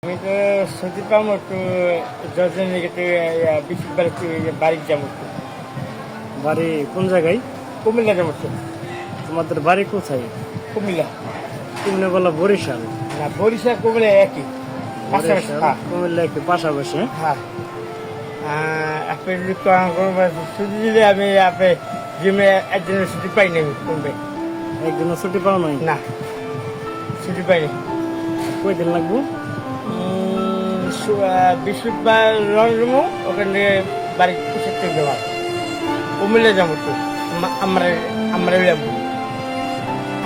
আমি তো ছুটি পাবো একটু 10 দিন লেগে বৃহস্পতিবার একটু বাড়ি যাবো একটু। বাড়ি কোন জায়গায়? কুমিল্লা যাবো একটু। তোমাদের বাড়ি কোথায়? কুমিল্লা তুমি বলা বরিশাল। না, বরিশাল কুমিল্লা একই, পাশাপাশি। বরিশাল হ্যাঁ কুমিল্লা একটু পাশাপাশি। হ্যাঁ। আপনি যদি ছুটি দিলে আমি আপনি জিমে একদিনের ছুটি পাই না, আমি কমবে একদিনও ছুটি পাও নাই? না, ছুটি পাইনি। কয়দিন লাগবো? বৃহস্পতিবার রংরুমো, ওখানে বাড়ি পুষে থেকে যাবো, কুমিল্লা যাবো একটু। আমরা আমরা যাবো,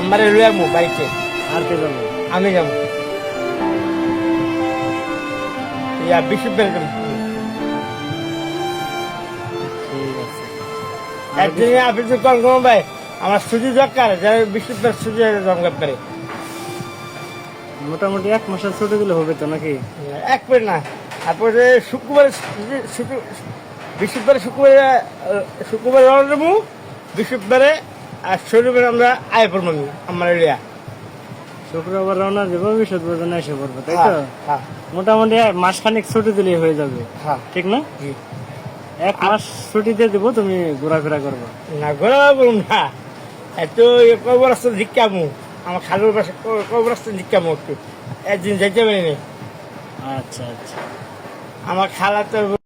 আমরা যাবো বাড়িতে। আর কে যাবো? আমি যাবো বৃহস্পতিবার যাবো। ঠিক আছে। একদিনে আপনি তো কম কম ভাই, আমার ছুটি দরকার, যারা বৃহস্পতিবার ছুটি দরকার পারে। মোটামুটি 1 মাসের ছুটি দিলে হবে তো নাকি? এক পেট না, তারপরে শুক্রবার বৃহস্পতিবারে শুক্রবারে রওনা দেবো, বৃহস্পতিবারে আর শনিবার আমরা আয় পড়বো। আমার এরিয়া শুক্রবার রওনা দেবো, বৃহস্পতিবার জন্য এসে পড়বো, তাই তো? হ্যাঁ মোটামুটি মাসখানেক ছুটি দিলেই হয়ে যাবে, হ্যাঁ। ঠিক না? জি। 1 মাস ছুটি দিয়ে দেবো, তুমি ঘোরাফেরা করবো। না, ঘোরা বলুন না, এত কবর রাস্তা দিকামু, আমার খালুর পাশে কবর রাস্তা দিকামু একটু, একদিন যাইতে পারিনি। আচ্ছা আচ্ছা। আমার খালা তো